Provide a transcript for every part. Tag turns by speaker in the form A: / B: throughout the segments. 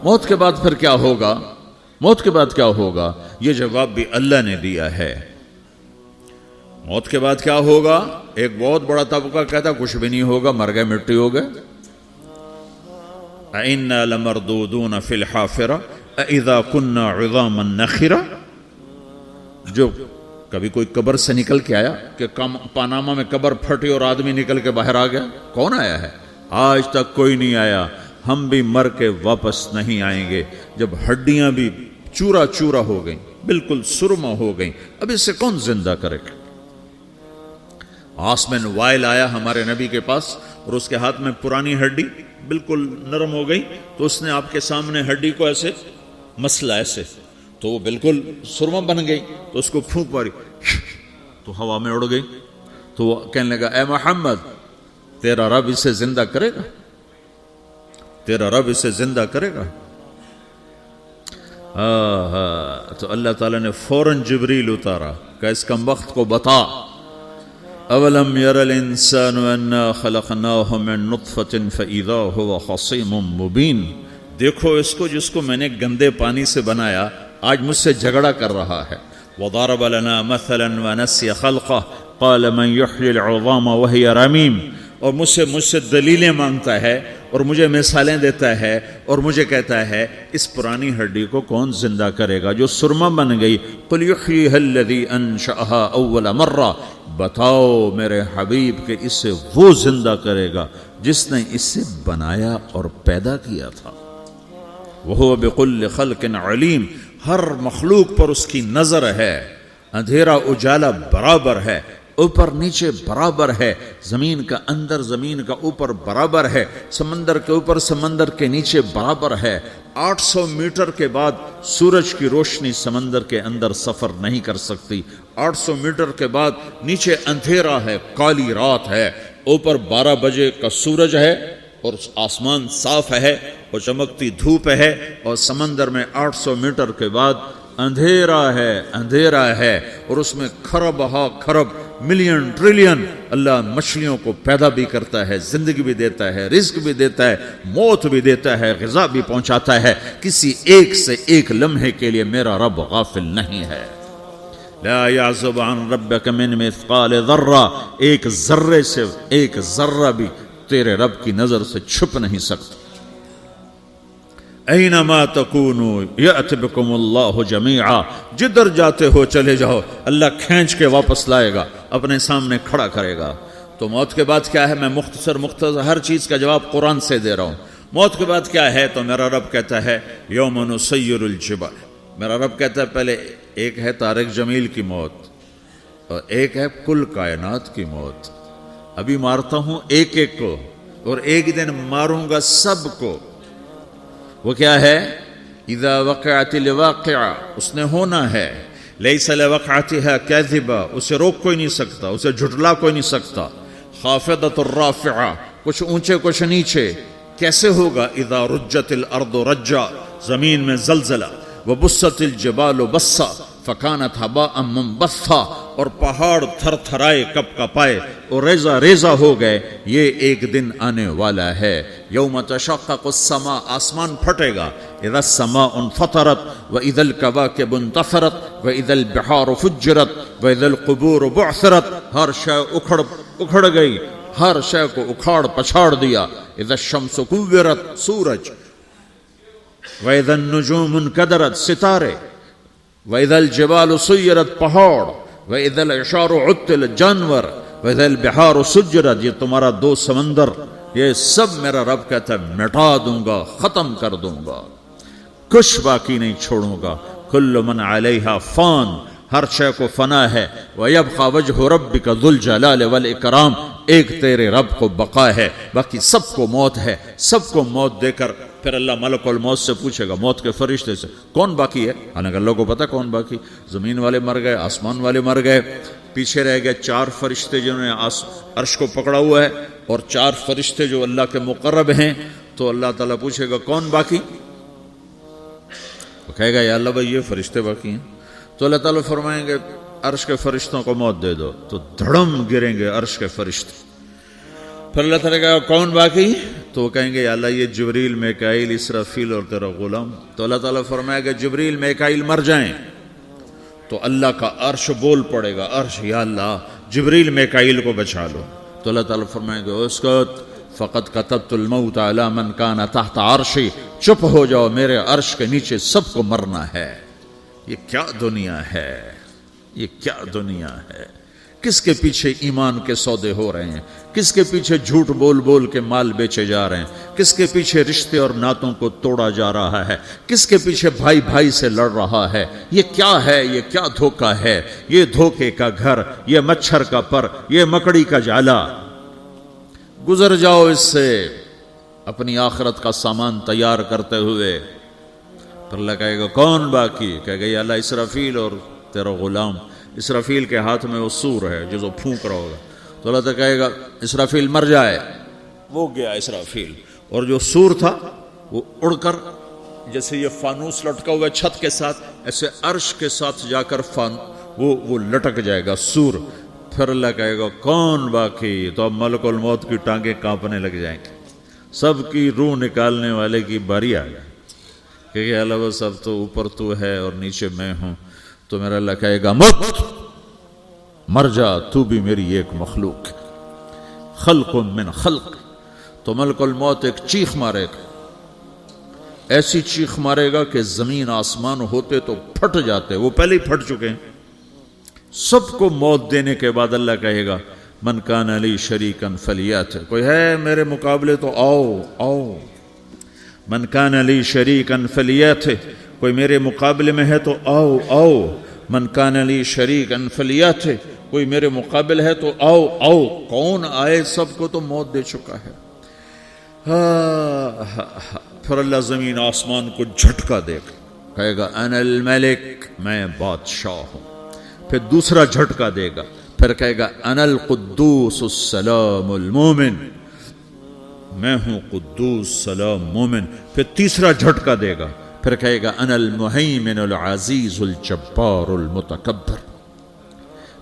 A: موت کے بعد پھر کیا ہوگا؟ موت کے بعد کیا ہوگا؟ یہ جواب بھی اللہ نے دیا ہے۔ موت کے بعد کیا ہوگا؟ ایک بہت بڑا طبقہ کہتا کچھ بھی نہیں ہوگا، مر گئے، مٹی ہو گئے۔ اِنَّا لَمَرْدُودُونَ فِي الْحَافِرَةِ اِذَا كُنَّا عِظَامًا نَخِرَةً۔ جو کبھی کوئی قبر سے نکل کے آیا کہ پاناما میں قبر پھٹی اور آدمی نکل کے باہر آ گیا؟ کون آیا ہے؟ آج تک کوئی نہیں آیا۔ ہم بھی مر کے واپس نہیں آئیں گے۔ جب ہڈیاں بھی چورا چورا ہو گئیں، بالکل سرما ہو گئیں، اب اس سے کون زندہ کرے گا؟ آسمن وائل آیا ہمارے نبی کے پاس اور اس کے ہاتھ میں پرانی ہڈی بالکل نرم ہو گئی، تو اس نے آپ کے سامنے ہڈی کو ایسے مسلا ایسے، تو وہ بالکل سرما بن گئی، تو اس کو پھونک ماری تو ہوا میں اڑ گئی۔ تو وہ کہنے لگا اے محمد، تیرا رب اسے زندہ کرے گا؟ تیرا رب اسے زندہ کرے گا؟ تو اللہ تعالیٰ نے فوراً جبریل اتارا کہ اس کمبخت کو بتا، اولم یر الانسان انا خلقناہ من نطفۃ فاذا هو خصیم مبین۔ دیکھو اس کو جس کو میں نے گندے پانی سے بنایا، آج مجھ سے جھگڑا کر رہا ہے۔ وضرب لنا مثلا ونسی خلقہ قال من یحیی العظام وہی رمیم۔ اور مجھ سے دلیلیں مانگتا ہے اور مجھے مثالیں دیتا ہے اور مجھے کہتا ہے اس پرانی ہڈی کو کون زندہ کرے گا جو سرما بن گئی؟ قل یحییھا الذی انشأھا اول مرہ، بتاؤ میرے حبیب کہ اسے وہ زندہ کرے گا جس نے اسے بنایا اور پیدا کیا تھا۔ وہو بکل خلق علیم، ہر مخلوق پر اس کی نظر ہے، اندھیرا اجالا برابر ہے، اوپر نیچے برابر ہے، زمین کا اندر زمین کا اوپر برابر ہے، سمندر کے اوپر سمندر کے نیچے برابر ہے۔ 800 میٹر کے بعد سورج کی روشنی سمندر کے اندر سفر نہیں کر سکتی۔ 800 میٹر کے بعد نیچے اندھیرا ہے، کالی رات ہے، اوپر 12 بجے کا سورج ہے اور آسمان صاف ہے اور چمکتی دھوپ ہے، اور سمندر میں 800 میٹر کے بعد اندھیرا ہے اور اس میں کھرب ہا کھرب ملین ٹریلین اللہ مچھلیوں کو پیدا بھی کرتا ہے، زندگی بھی دیتا ہے، رزق بھی دیتا ہے، موت بھی دیتا ہے، غذا بھی پہنچاتا ہے۔ کسی ایک سے ایک لمحے کے لیے میرا رب غافل نہیں ہے۔ لا يعزب عن ربك من مثقال ذرہ، ایک ذرے سے ایک ذرہ بھی تیرے رب کی نظر سے چھپ نہیں سکتا۔ اینما تکونوا یأت بکم اللہ جمیعا، جدھر جاتے ہو چلے جاؤ، اللہ کھینچ کے واپس لائے گا، اپنے سامنے کھڑا کرے گا۔ تو موت کے بعد کیا ہے؟ میں مختصر ہر چیز کا جواب قرآن سے دے رہا ہوں۔ موت کے بعد کیا ہے؟ تو میرا رب کہتا ہے یوم نسیر الجبال۔ میرا رب کہتا ہے پہلے ایک ہے طارق جمیل کی موت اور ایک ہے کل کائنات کی موت۔ ابھی مارتا ہوں ایک ایک کو اور ایک دن ماروں گا سب کو۔ وہ کیا ہے؟ اذا وقعت الواقعہ، اس نے ہونا ہے۔ لیس لوقعتها کاذبہ، اسے روک کوئی نہیں سکتا، اسے جھٹلا کوئی نہیں سکتا۔ خافضۃ الرافعہ، کچھ اونچے کچھ نیچے۔ کیسے ہوگا؟ اذا رجت الارض رجا، زمین میں زلزلہ۔ وبست الجبال بسا فکانت ہباء منبثا، اور پہاڑ تھر تھرائے کپ کپائے اور ریزہ ریزہ ہو گئے۔ یہ ایک دن آنے والا ہے۔ یوم تشقق السماء، آسمان پھٹے گا۔ اذا السماء انفطرت واذا الكواكب انتثرت واذا البحار فجرت واذا القبور بعثرت، ہر شے اکھڑ گئی، ہر شے کو اکھاڑ پچھاڑ دیا۔ اذا الشمس كورت، سورج۔ واذا النجوم انكدرت، ستارے۔ وَإِذَا الْجِبَالُ سُيِّرَتْ، پہاڑ۔ وَإِذَا الْعِشَارُ عُطِّلَتْ، جانور۔ وَإِذَا الْبِحَارُ سُجِّرَتْ، یہ تمہارا دو سمندر، یہ سب میرا رب کہتا ہے مٹا دوں گا، ختم کر دوں گا، کچھ باقی نہیں چھوڑوں گا۔ كُلُّ مَنْ عَلَيْهَا فان، ہر شے کو فنا ہے۔ وَيَبْقَى وَجْهُ رَبِّكَ ذُو الْجَلَالِ وَالْإِكْرَامِ، ایک تیرے رب کو بقا ہے، باقی سب کو موت ہے۔ سب کو موت دے کر پھر اللہ ملک الموت سے پوچھے گا، موت کے فرشتے سے، کون باقی ہے؟ حالانکہ اللہ کو پتا کون باقی۔ زمین والے مر گئے، آسمان والے مر گئے، پیچھے رہ گئے 4 فرشتے جنہوں نے عرش کو پکڑا ہوا ہے، اور 4 فرشتے جو اللہ کے مقرب ہیں۔ تو اللہ تعالیٰ پوچھے گا کون باقی؟ وہ کہے گا یا اللہ بھائی یہ فرشتے باقی ہیں۔ تو اللہ تعالیٰ فرمائیں گے عرش کے فرشتوں کو موت دے دو، تو دھڑم گریں گے عرش کے فرشتے۔ پھر اللہ تعالیٰ کہا کون باقی؟ تو وہ کہیں گے یا اللہ یہ جبریل میکائیل اسرافیل اور تیرا غلام. تو اللہ تعالیٰ فرمائے گا جبریل میکائیل مر جائیں تو اللہ کا عرش بول پڑے گا, عرش یا اللہ جبریل میکائیل کو بچا لو. تو اللہ تعالیٰ فرمائے گا اسکت فقط کتبت الموت علی من کان تحت عرشی, چپ ہو جاؤ میرے عرش کے نیچے سب کو مرنا ہے. یہ کیا دنیا ہے, یہ کیا دنیا ہے. کس کے پیچھے ایمان کے سودے ہو رہے ہیں, کس کے پیچھے جھوٹ بول بول کے مال بیچے جا رہے ہیں, کس کے پیچھے رشتے اور ناتوں کو توڑا جا رہا ہے, کس کے پیچھے بھائی بھائی سے لڑ رہا ہے. یہ کیا ہے, یہ کیا دھوکہ ہے, یہ دھوکے کا گھر, یہ مچھر کا پر, یہ مکڑی کا جالا. گزر جاؤ اس سے اپنی آخرت کا سامان تیار کرتے ہوئے. پھر اللہ کہے گا کون باقی؟ کہے گا یا اللہ اسرافیل اور تیرا غلام. اسرافیل کے ہاتھ میں وہ سور ہے جو پھونک رہا ہوگا. تو اللہ تعالیٰ کہے گا اسرافیل مر جائے. وہ گیا اسرافیل, اور جو سور تھا وہ اڑ کر جیسے یہ فانوس لٹکا ہوا چھت کے ساتھ ایسے عرش کے ساتھ جا کر وہ لٹک جائے گا سور. پھر اللہ کہے گا کون باقی؟ تو اب ملک الموت کی ٹانگیں کانپنے لگ جائیں گی, سب کی روح نکالنے والے کی باری آ گئی کہ اللہ وہ سب تو اوپر تو ہے اور نیچے میں ہوں. تو میرا اللہ کہے گا مت, مر جا, تو بھی میری ایک مخلوق, خلق من خلق. تو ملک الموت ایک چیخ مارے گا, ایسی چیخ مارے گا کہ زمین آسمان ہوتے تو پھٹ جاتے, وہ پہلے ہی پھٹ چکے ہیں. سب کو موت دینے کے بعد اللہ کہے گا من کان علی شریکن فلیات, کوئی ہے میرے مقابلے تو آؤ آؤ. من کان علی شریکن فلیات, کوئی میرے مقابلے میں ہے تو آؤ آؤ. من کان علی شریکن فلیات, کوئی میرے مقابل ہے تو آؤ آؤ. کون آئے؟ سب کو تو موت دے چکا ہے. پھر اللہ زمین آسمان کو جھٹکا دے گا, کہے گا انا الملک, میں بادشاہ ہوں. پھر دوسرا جھٹکا دے گا, پھر کہے گا انا القدوس السلام المومن, میں ہوں قدوس سلام مومن. پھر تیسرا جھٹکا دے گا, پھر کہے گا انا المہیمن العزیز الجبار المتکبر.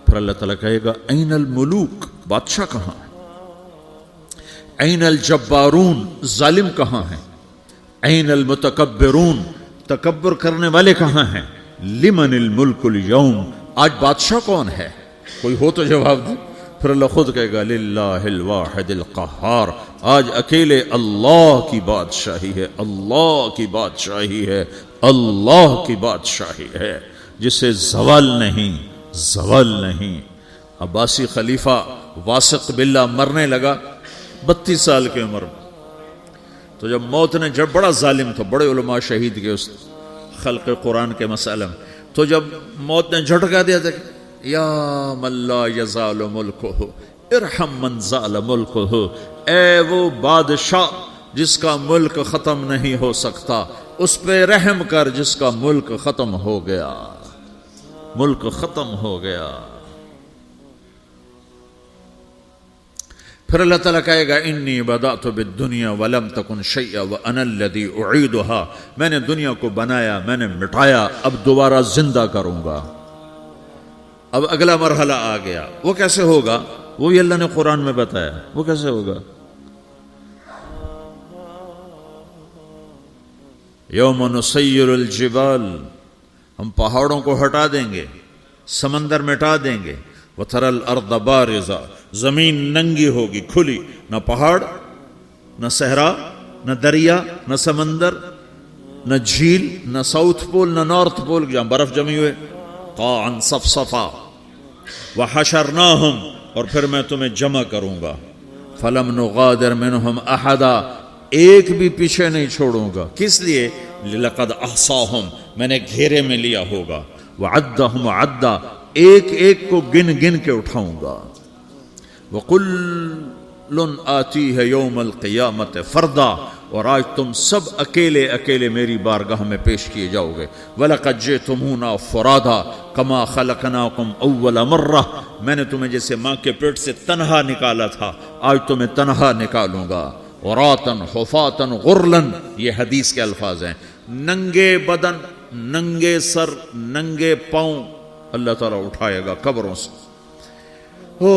A: پھر اللہ تعالیٰ کہے گا این الملوک, بادشاہ کہاں ہے؟ این الجبارون, ظالم کہاں ہیں؟ این المتکبرون, تکبر کرنے والے کہاں ہیں؟ لمن الملک اليوم, آج بادشاہ کون ہے؟ کوئی ہو تو جواب دے. پھر اللہ خود کہے گا للہ الواحد القہار, آج اکیلے اللہ کی بادشاہی ہے, اللہ کی بادشاہی ہے, اللہ کی بادشاہی ہے جسے زوال نہیں, زوال نہیں. عباسی خلیفہ واسق باللہ مرنے لگا 32 سال کی عمر میں. تو جب موت نے, جب بڑا ظالم تھا, بڑے علماء شہید کے اس خلق قرآن کے مسئلہ میں, تو جب موت نے جھٹکا دیا تھا یا من لا یزال ملکہ ارحم من زال ملکہ, اے وہ بادشاہ جس کا ملک ختم نہیں ہو سکتا, اس پہ رحم کر جس کا ملک ختم ہو گیا, ملک ختم ہو گیا. پھر اللہ تعالیٰ کہے گا انی بدأت بالدنیا ولم تکن شیئا وانا الذی اعیدہا, میں نے دنیا کو بنایا, میں نے مٹایا, اب دوبارہ زندہ کروں گا. اب اگلا مرحلہ آ گیا. وہ کیسے ہوگا؟ وہ بھی اللہ نے قرآن میں بتایا. وہ کیسے ہوگا؟ یوم نسیر الجبال, ہم پہاڑوں کو ہٹا دیں گے, سمندر مٹا دیں گے. وتری الارض بارزہ, زمین ننگی ہوگی, کھلی, نہ پہاڑ, نہ صحرا, نہ دریا, نہ سمندر, نہ جھیل, نہ ساؤتھ پول, نہ نارتھ پول جہاں برف جمی ہوئے. قاعا صفصفا وحشرناہم, اور پھر میں تمہیں جمع کروں گا. فلم نغادر منہم احدا, ایک بھی پیچھے نہیں چھوڑوں گا. کس لیے؟ لقد احصاہم, میں نے گھیرے میں لیا ہوگا. وعدہم عدا, ایک ایک کو گن گن کے اٹھاؤں گا. وَقُلٌ آتِيهَ يَوْمَ الْقِيَامَةِ فَرْدًا, اور آج تم سب اکیلے اکیلے میری بارگاہ میں پیش کیے جاؤ گے. وَلَقَدْ جِئْتُمُونَا فُرَادًا كَمَا خَلَقْنَاكُمْ أَوَّلَ مَرَّةٍ, میں نے تمہیں جیسے ماں کے پیٹ سے تنہا نکالا تھا, آج تمہیں تنہا نکالوں گا. عُرَاةً حُفَاةً غُرْلًا, یہ حدیث کے الفاظ ہیں. ننگے بدن, ننگے سر, ننگے پاؤں اللہ تعالیٰ اٹھائے گا قبروں سے. ہو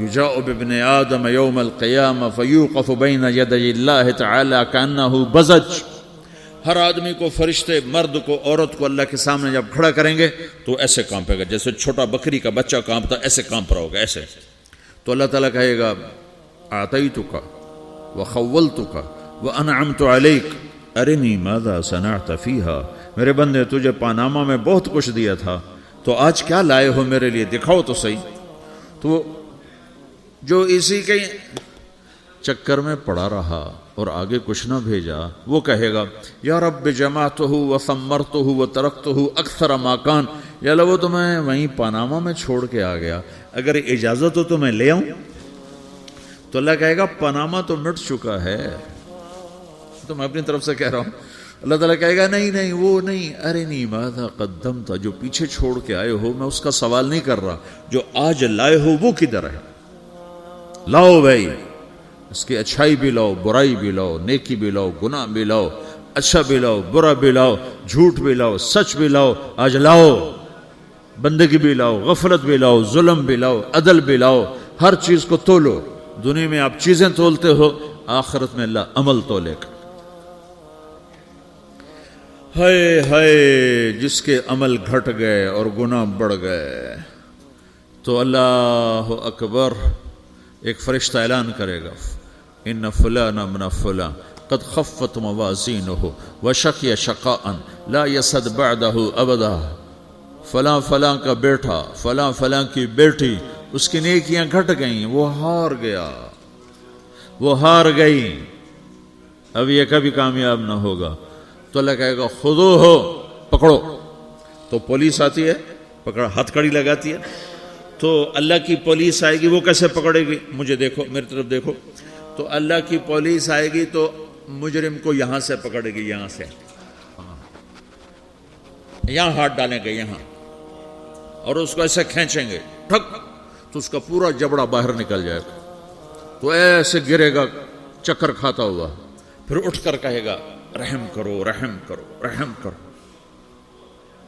A: یجاء بابن آدم یوم القیامہ فیوقف بین یدی اللہ تعالی کأنہ بزج، ہر آدمی کو، فرشتے، مرد کو، عورت کو اللہ کے سامنے جب کھڑا کریں گے تو ایسے کانپے گا جیسے چھوٹا بکری کا بچہ کانپتا، ایسے کانپ رہا ہوگا ایسے. تو اللہ تعالیٰ کہے گا اعطیتک وخولتک وانعمت علیک ارنی ماذا صنعت فیہا، میرے بندے تجھے پاناما میں بہت کچھ دیا تھا، تو آج کیا لائے ہو میرے لیے، دکھاؤ تو صحیح. تو جو اسی کے چکر میں پڑا رہا اور آگے کچھ نہ بھیجا، وہ کہے گا یا رب جمعتہ وثمرتہ وترکتہ اکثر ما کان، یا اللہ وہ تو میں وہیں پاناما میں چھوڑ کے آ گیا، اگر اجازت ہو تو میں لے آؤں. تو اللہ کہے گا پاناما تو مٹ چکا ہے، تو میں اپنی طرف سے کہہ رہا ہوں. اللہ تعالیٰ کہے گا نہیں نہیں وہ نہیں، ارنی ماذا قدمت، جو پیچھے چھوڑ کے آئے ہو میں اس کا سوال نہیں کر رہا، جو آج لائے ہو وہ کدھر ہے، لاؤ بھائی، اس کی اچھائی بھی لاؤ، برائی بھی لاؤ، نیکی بھی لاؤ، گناہ بھی لاؤ، اچھا بھی لاؤ، برا بھی لاؤ، جھوٹ بھی لاؤ، سچ بھی لاؤ، آج لاؤ، بندگی بھی لاؤ، غفلت بھی لاؤ، ظلم بھی لاؤ، عدل بھی لاؤ، ہر چیز کو تولو. دنیا میں آپ چیزیں تولتے ہو، آخرت میں اللہ عمل تولے گا. ہائے ہائے جس کے عمل گھٹ گئے اور گناہ بڑھ گئے، تو اللہ اکبر، ایک فرشتہ اعلان کرے گا ان فلان من فلان قد خفت موازینہ وشقی شقاء لا یسد بعدہ ابدا، فلاں فلاں کا بیٹا، فلاں فلاں کی بیٹی، اس کی نیکیاں گھٹ گئیں، وہ ہار گیا، وہ ہار گئی، اب یہ کبھی کامیاب نہ ہوگا. تو اللہ کہے گا خودو ہو، پکڑو. تو پولیس آتی ہے، پکڑ ہتھ کڑی لگاتی ہے، تو اللہ کی پولیس آئے گی، وہ کیسے پکڑے گی، مجھے دیکھو، میری طرف دیکھو. تو اللہ کی پولیس آئے گی تو مجرم کو یہاں سے پکڑے گی، یہاں سے، یہاں ہاتھ ڈالیں گے یہاں، اور اس کو ایسے کھینچیں گے ٹھک، تو اس کا پورا جبڑا باہر نکل جائے گا، تو ایسے گرے گا چکر کھاتا ہوا، پھر اٹھ کر کہے گا رحم کرو، رحم کرو، رحم کرو.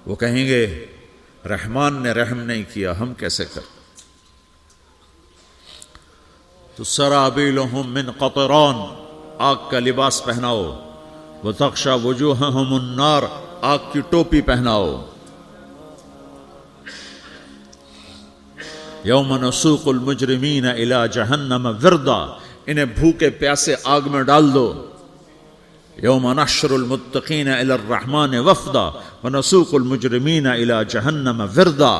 A: وہ کہیں گے رحمان نے رحم نہیں کیا، ہم کیسے کر. تو سرابیلہم من قطران، آگ کا لباس پہناؤ، وتغشی وجوہہم النار، آگ کی ٹوپی پہناؤ. یوم نسوق المجرمین الی جہنم وردا، انہیں بھوکے پیاسے آگ میں ڈال دو. یوم نحشر المتقین الی الرحمن وفدا ونسوق المجرمین الی جہنم وردا.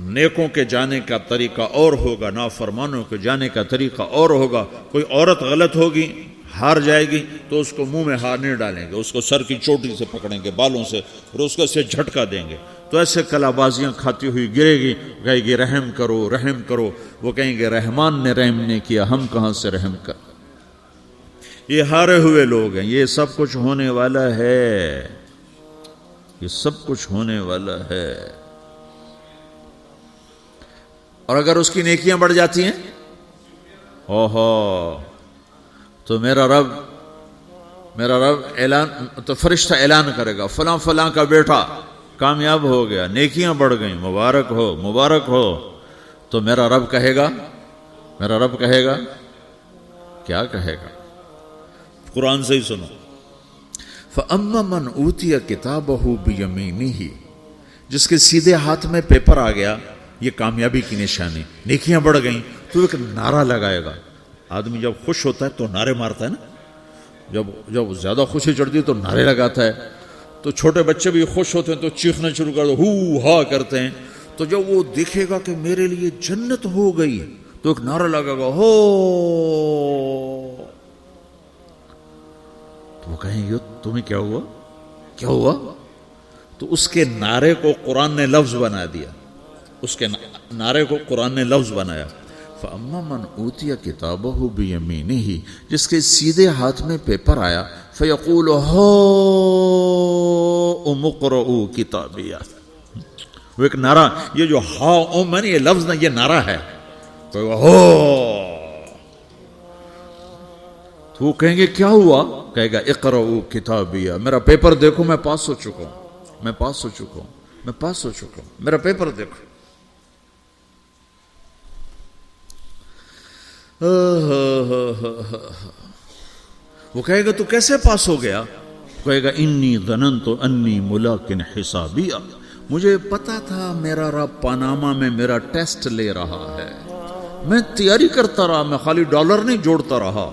A: نیکوں کے جانے کا طریقہ اور ہوگا، نافرمانوں کے جانے کا طریقہ اور ہوگا. کوئی عورت غلط ہوگی، ہار جائے گی، تو اس کو منہ میں ہار نہیں ڈالیں گے، اس کو سر کی چوٹی سے پکڑیں گے، بالوں سے، اور اس کو اسے جھٹکا دیں گے. تو ایسے کلا بازیاں کھاتی ہوئی گرے گی، کہے گی رحم کرو، رحم کرو. وہ کہیں گے رحمان نے رحم نہیں کیا، ہم کہاں سے رحم کر. یہ ہارے ہوئے لوگ ہیں. یہ سب کچھ ہونے والا ہے، یہ سب کچھ ہونے والا ہے. اور اگر اس کی نیکیاں بڑھ جاتی ہیں، اوہو، تو میرا رب اعلان، تو فرشتہ اعلان کرے گا فلاں فلاں کا بیٹا کامیاب ہو گیا، نیکیاں بڑھ گئیں، مبارک ہو، مبارک ہو. تو میرا رب کہے گا کیا کہے گا؟ قرآن سے ہی سنو. فَأَمَّا مَنْ أُوتِيَ كِتَابَهُ بِيَمِينِهِ، جس کے سیدھے ہاتھ میں پیپر آ گیا، یہ کامیابی کی نشانی، نیکیاں بڑھ گئیں، تو ایک نعرہ لگائے گا. آدمی جب خوش ہوتا ہے تو نعرے مارتا ہے نا، جب زیادہ خوشی چڑھتی ہے تو نعرے لگاتا ہے. تو چھوٹے بچے بھی خوش ہوتے ہیں تو چیخنا شروع کر دو، ہو ہا کرتے ہیں. تو جب وہ دیکھے گا کہ میرے لیے جنت ہو گئی، تو ایک نعرہ لگے گا، ہو. تو وہ کہیں گے تمہیں کیا ہوا، کیا ہوا؟ تو اس کے نعرے کو قرآن نے لفظ بنا دیا، اس کے نعرے کو قرآن نے لفظ بنایا. فَأَمَّا مَنْ أُوتِيَ كِتَابَهُ بِيَمِينِهِ، جس کے سیدھے ہاتھ میں پیپر آیا، فَيَقُولُ هَاؤْمُ اقْرَءُوا كِتَابِيَهْ. وہ ایک نعرہ، یہ جو ہاؤم ہے نا، یہ لفظ نہ، یہ نعرہ ہے. تو وہ کہیں گے کیا ہوا؟ کہے گا اقرؤوا کتابیہ، میرا پیپر دیکھو، میں پاس ہو چکا ہوں، میں پاس ہو چکا ہوں، میں پاس ہو چکا ہوں، میرا پیپر دیکھو. وہ کہے گا تو کیسے پاس ہو گیا؟ کہے گا انی ظننت انی ملاقن حسابیہ، مجھے پتا تھا میرا رب پاناما میں میرا ٹیسٹ لے رہا ہے، میں تیاری کرتا رہا، میں خالی ڈالر نہیں جوڑتا رہا،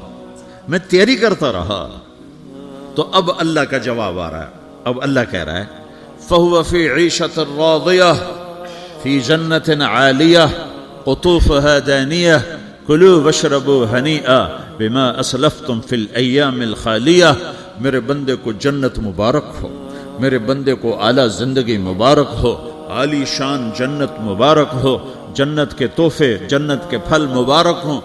A: میں تیاری کرتا رہا۔ تو اب اللہ کا جواب آ رہا ہے، اب اللہ کہہ رہا ہے فَهُوَ فِي عِيشَةٍ رَاضِيَةٍ فِي جَنَّةٍ عَالِيَةٍ قُطُوفُهَا دَانِيَةٌ كُلُوا وَاشْرَبُوا هَنِيئًا بِمَا أَسْلَفْتُمْ فِي الْأَيَّامِ الْخَالِيَةِ، میرے بندے کو جنت مبارک ہو، میرے بندے کو اعلیٰ زندگی مبارک ہو، عالی شان جنت مبارک ہو، جنت کے تحفے، جنت کے پھل مبارک ہوں،